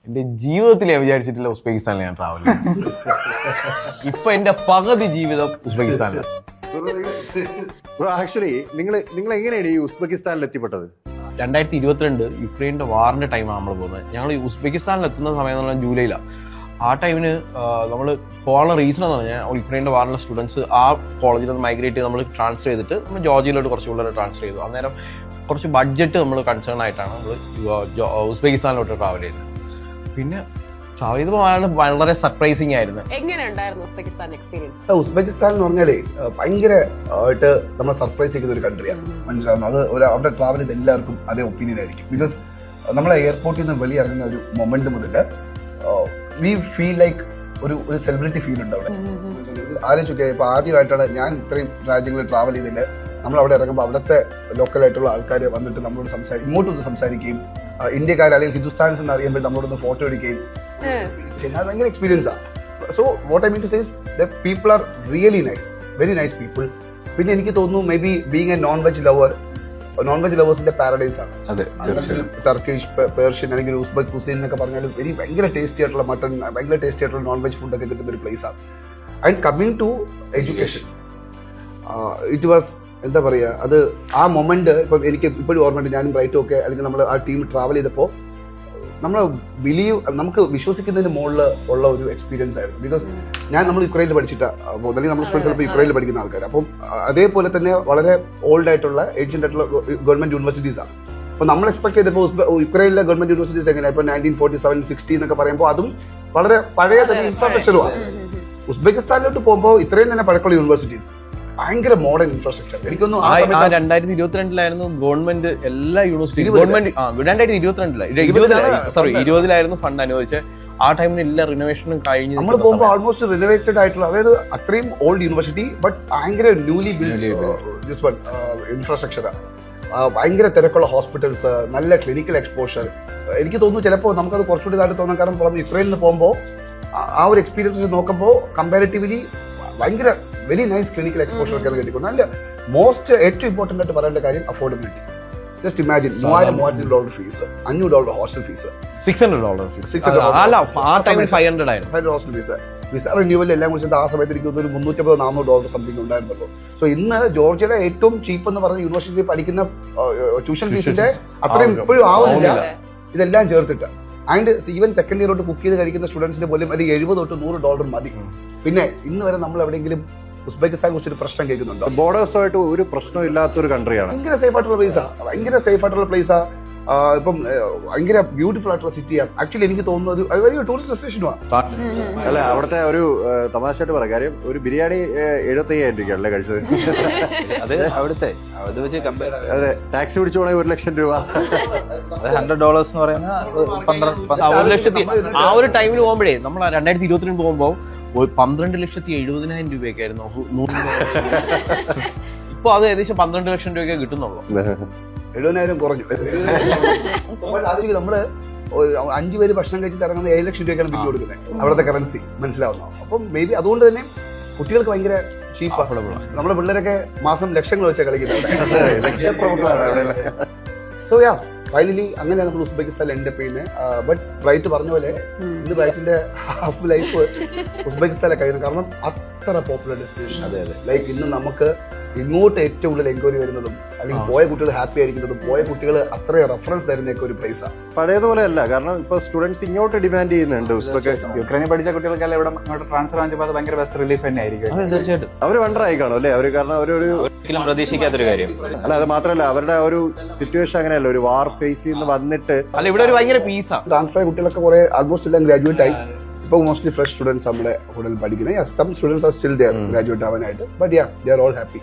എന്റെ ജീവിതത്തിൽ ഞാൻ വിചാരിച്ചിട്ടില്ല ഉസ്ബെക്കിസ്ഥാനിൽ ഞാൻ ട്രാവൽ ചെയ്തു. ഇപ്പൊ എന്റെ പകുതി ജീവിതം ഉസ്ബെക്കിസ്ഥാനിലാണ്. ആക്ച്വലി നിങ്ങൾ എങ്ങനെയാണ് ഈ ഉസ്ബെക്കിസ്ഥാനിൽ എത്തിപ്പെട്ടത്? 2022 യുക്രൈൻ്റെ വാറിന്റെ ടൈമാണ് നമ്മൾ പോകുന്നത്. ഞങ്ങൾ ഉസ്ബെക്കിസ്ഥാനിൽ എത്തുന്ന സമയം എന്ന് പറഞ്ഞാൽ ജൂലൈയിലാണ്. ആ ടൈമിന് നമ്മൾ പോകാനുള്ള റീസൺ എന്ന് പറഞ്ഞാൽ യുക്രൈൻ്റെ വാറിലെ സ്റ്റുഡൻസ് ആ കോളേജിൽ നിന്ന് മൈഗ്രേറ്റ് ചെയ്ത് നമ്മൾ ട്രാൻസ്ഫർ ചെയ്തിട്ട് നമ്മൾ ജോർജിയയിലോട്ട് കുറച്ച് പിള്ളേർ ട്രാൻസ്ഫർ ചെയ്തു. അന്നേരം കുറച്ച് ബഡ്ജറ്റ് നമ്മൾ കൺസേൺ ആയിട്ടാണ് നമ്മൾ ഉസ്ബെക്കിസ്ഥാനിലോട്ട് ട്രാവൽ ചെയ്തത്. പിന്നെ ട്രാവൽ ചെയ്തപ്പോൾ വളരെ സർപ്രൈസിങ് ആയിരുന്നു. എങ്ങനെയുണ്ടായിരുന്നു ഉസ്ബെക്കിസ്ഥാൻ എക്സ്പീരിയൻസ്? ഉസ്ബെക്കിസ്ഥാൻ എന്ന് പറഞ്ഞാലേ ഭയങ്കര ആയിട്ട് നമ്മളെ സർപ്രൈസ് ചെയ്യുന്ന ഒരു കൺട്രിയാണ്. മനസ്സിലാവുന്നു. അത് അവിടെ ട്രാവൽ ചെയ്ത് എല്ലാവർക്കും അതേ ഒപ്പീനിയൻ ആയിരിക്കും. ബിക്കോസ് നമ്മളെ എയർപോർട്ടിൽ നിന്ന് വെളിയിറങ്ങുന്ന ഒരു മൊമെന്റ് മുതൽ വി ഫീൽ ലൈക്ക് ഒരു സെലിബ്രിറ്റി ഫീൽ ഉണ്ട് അവിടെ. ആലോചിക്കുക, ഇപ്പൊ ആദ്യമായിട്ടാണ് ഞാൻ ഇത്രയും രാജ്യങ്ങളിൽ ട്രാവൽ ചെയ്തില്ല. നമ്മൾ അവിടെ ഇറങ്ങുമ്പോൾ അവിടുത്തെ ലോക്കലായിട്ടുള്ള ആൾക്കാർ വന്നിട്ട് നമ്മളോട് ഇങ്ങോട്ടൊന്ന് സംസാരിക്കുകയും ഇന്ത്യക്കാരല്ലെങ്കിൽ ഹിന്ദുസ്ഥാൻസ് എന്ന് അറിയുമ്പോൾ നമ്മളോടൊന്ന് ഫോട്ടോ എടുക്കുകയും അത് ഭയങ്കര എക്സ്പീരിയൻസാണ്. So what I mean to say the people are really nice, very nice people. പിന്നെ എനിക്ക് തോന്നുന്നു may be being a non veg ലവേഴ്സിന്റെ പാരഡൈസ് ആണ്. ടർക്കിഷ്, പേർഷ്യൻ അല്ലെങ്കിൽ ഉസ്ബെക് കുസീൻ എന്നൊക്കെ പറഞ്ഞാൽ ഭയങ്കര ടേസ്റ്റി ആയിട്ടുള്ള മട്ടൺ, ഭയങ്കര ടേസ്റ്റി ആയിട്ടുള്ള നോൺ വെജ് ഫുഡൊക്കെ കിട്ടുന്ന ഒരു പ്ലേസ് ആണ്. And coming to education, it was എന്താ പറയുക, അത് ആ മൊമെന്റ് ഇപ്പം എനിക്ക് ഇപ്പോഴും ഓർമ്മയുണ്ട്. ഞാനും ബ്രൈറ്റും ഒക്കെ അല്ലെങ്കിൽ നമ്മൾ ആ ടീം ട്രാവൽ ചെയ്തപ്പോൾ നമുക്ക് വിശ്വസിക്കുന്നതിന് മുകളിൽ ഉള്ള ഒരു എക്സ്പീരിയൻസ് ആയിരുന്നു. ബിക്കോസ് നമ്മൾ യുക്രൈനിൽ പഠിച്ചിട്ടാണ്, അല്ലെങ്കിൽ നമ്മുടെ സ്റ്റുഡൻസ് ചിലപ്പോൾ യുക്രൈനിൽ പഠിക്കുന്ന ആൾക്കാർ. അപ്പം അതേപോലെ തന്നെ വളരെ ഓൾഡ് ആയിട്ടുള്ള ഏൻഷ്യന്റ് ആയിട്ടുള്ള ഗവൺമെന്റ് യൂണിവേഴ്സിറ്റീസ് ആണ്. അപ്പോൾ നമ്മൾ എക്സ്പെക്ട് ചെയ്തപ്പോൾ യുക്രൈനിലെ ഗവൺമെന്റ് യൂണിവേഴ്സിറ്റീസ് എങ്ങനെയാണ് ഇപ്പോൾ 1947, 60 എന്നൊക്കെ പറയുമ്പോൾ അതും വളരെ പഴയ തന്നെ ഇൻഫ്രാസ്ട്രക്ചറുമാണ്. ഉസ്ബെക്കിസ്ഥാനിലോട്ട് പോകുമ്പോൾ ഇത്രയും തന്നെ പഴക്കമുള്ള യൂണിവേഴ്സിറ്റീസ്, ഭയങ്കര മോഡേൺ ഇൻഫ്രാസ്ട്രക്ചർ. എനിക്കൊന്നും 2022 ഗവൺമെന്റ് എല്ലാ യൂണിവേഴ്സിറ്റി 2020 ഫണ്ട് അനുവദിച്ച് ആ ടൈമിൽ എല്ലാ റിനോവേഷനും കഴിഞ്ഞ് നമ്മൾ പോകുമ്പോൾ ഓൾമോസ്റ്റ് റിനോവേറ്റഡ് ആയിട്ടുള്ള, അതായത് അത്രയും ഓൾഡ് യൂണിവേഴ്സിറ്റി ബട്ട് ഭയങ്കര ന്യൂലി ഇൻഫ്രാസ്ട്രക്ചർ, ഭയങ്കര തിരക്കുള്ള ഹോസ്പിറ്റൽസ്, നല്ല ക്ലിനിക്കൽ എക്സ്പോഷർ. എനിക്ക് തോന്നുന്നു ചിലപ്പോൾ നമുക്കത് കുറച്ചുകൂടി ഇതായിട്ട് തോന്നാൻ കാരണം നമ്മൾ യുക്രൈനിൽ നിന്ന് പോകുമ്പോൾ ആ ഒരു എക്സ്പീരിയൻസ് നോക്കുമ്പോൾ കമ്പാരിറ്റീവ്ലി ഭയങ്കര വെരി നൈസ് ക്ലിനിക്കൽ എക്സ്പോഷർ ഒക്കെ കിട്ടിക്കൊണ്ട്. നല്ല ഏറ്റവും ഇമ്പോർട്ടൻ്റ് ആയിട്ട് പറയേണ്ട കാര്യം affordability. Just imagine $3,000 fees, $500 hostel fees, $600 hostel fees, visa renewal എല്ലാം കുറിച്ച് ആ സമയത്ത് എനിക്ക് ഒരു $350-400 സംതിങ് ഉണ്ടായിരുന്നപ്പോൾ. സോ ഇന്ന് ജോർജിയയുടെ ഏറ്റവും ചീപ്പ് എന്ന് പറഞ്ഞ യൂണിവേഴ്സിറ്റിയിൽ പഠിക്കുന്ന ട്യൂഷൻ ഫീസിന്റെ അത്രയും ഇപ്പോഴും ആവുന്നില്ല, ഇതെല്ലാം ചേർത്തിട്ട്. ആൻഡ് ഈവൻ സെക്കൻഡ് ഇയർ തൊട്ട് കുക്ക് ചെയ്ത് കഴിക്കുന്ന സ്റ്റുഡൻസിന് പോലും അത് $70-100 മതി. പിന്നെ ഇന്ന് വരെ നമ്മൾ എവിടെയെങ്കിലും ഉസ്ബെക്കിസ്ഥാനെ കുറിച്ചൊരു പ്രശ്നം കേൾക്കുന്നുണ്ടോ? ബോർഡേഴ്സുമായിട്ട് ഒരു പ്രശ്നം ഇല്ലാത്തൊരു കൺട്രിയാണ്. ഭയങ്കര സേഫ് ആയിട്ടുള്ള പ്ലേസാ. ഇപ്പം ഭയങ്കര ബ്യൂട്ടിഫുൾ ആയിട്ടുള്ള സിറ്റിയാണ്. ആക്ച്വലി എനിക്ക് തോന്നുന്നത് വലിയ ടൂറിസ്റ്റ് ഡെസ്റ്റിനേഷനുമാണ്. അല്ല, അവിടുത്തെ ഒരു തമാശയായിട്ട് പറയാം കാര്യം, ഒരു ബിരിയാണി 75,000 രൂപയല്ലേ കഴിച്ചത്? അത് അവിടുത്തെ അതെ, ടാക്സി പിടിച്ചു പോണെങ്കിൽ $1,00,000. $100 എന്ന് പറയുന്ന 1 ലക്ഷത്തി ആ ഒരു ടൈമിൽ പോകുമ്പോഴേ നമ്മൾ 2022 പോകുമ്പോൾ 12,70,000 രൂപയൊക്കെ ആയിരുന്നു. ഇപ്പൊ അത് ഏകദേശം 12 ലക്ഷം രൂപയൊക്കെ കിട്ടുന്നുള്ളൂ. 70,000 കുറഞ്ഞു. നമ്മള് 5 പേര് ഭക്ഷണം കഴിച്ചിട്ട് ഇറങ്ങുന്ന 7 ലക്ഷം രൂപയ്ക്കാണ് ബില്ല് കൊടുക്കുന്നത്, അവിടുത്തെ കറൻസി. മനസ്സിലാവുന്നു. അപ്പം മേ ബി അതുകൊണ്ട് തന്നെ കുട്ടികൾക്ക് ഭയങ്കര ചീപ്പ്. നമ്മുടെ പിള്ളേരൊക്കെ മാസം ലക്ഷങ്ങൾ വെച്ചാൽ കളിക്കുന്നത്. സോ യാ, ഫൈനലി അങ്ങനെയാണ് നമ്മൾ ഉസ്ബെക്കിസ്ഥാനിൽ എൻഡ് ചെയ്യുന്നത്. ബട്ട് ബ്രൈറ്റ് പറഞ്ഞ പോലെ ഇന്ന് ബ്രൈറ്റിന്റെ ഹാഫ് ലൈഫ് ഉസ്ബെക്കിസ്ഥാനിലെ കഴിയുന്നത്. കാരണം അത്ര പോപ്പുലർ ഡെസ്റ്റിനേഷൻ. ലൈക്ക് ഇന്ന് നമുക്ക് ഇങ്ങോട്ട് ഏറ്റവും കൂടുതൽ എൻക്വയറി വരുന്നതും അല്ലെങ്കിൽ പോയ കുട്ടികൾ ഹാപ്പി ആയിരിക്കുന്നതും പോയ കുട്ടികൾ അത്രയും റെഫറൻസ് തരുന്നൊക്കെ ഒരു പ്ലേസാണ്. പഴയതുപോലെ അല്ല, കാരണം ഇപ്പൊ സ്റ്റുഡൻസ് ഇങ്ങോട്ട് ഡിമാൻഡ് ചെയ്യുന്നുണ്ട്. യുക്രൈനിൽ പഠിച്ച കുട്ടികൾക്കെല്ലാം ഇവിടെ ഇങ്ങോട്ട് ട്രാൻസ്ഫർ ആകുമ്പോൾ അത് ഭയങ്കര ബെസ്റ്റ് റിലീഫ് തന്നെ ആയിരിക്കും. തീർച്ചയായിട്ടും അവർ വണ്ടറായി കാണും അല്ലേ അവർ, കാരണം ഒരിക്കലും പ്രതീക്ഷിക്കാത്തൊരു കാര്യം. അല്ല, അത് മാത്രമല്ല അവരുടെ ഒരു സിറ്റുവേഷൻ അങ്ങനെയല്ല, ഒരു വാർ ഫേസ് ചെയ്യുന്ന വന്നിട്ട് അല്ല ഇവിടെ ഒരു ഭയങ്കര പീസാണ്. ട്രാൻസ്ഫർ ആയ കുട്ടികളൊക്കെ കുറെ ആൾമോസ്റ്റ് എല്ലാം ഗ്രാജുവേറ്റ് ആയി. ഇപ്പോൾ മോസ്റ്റ്ലി ഫ്രഷ് സ്റ്റുഡൻസ് നമ്മുടെ ഹോട്ടലിൽ പഠിക്കുന്നത്. Some students are still there graduate ആവാനായിട്ട്. But yeah, they are all happy.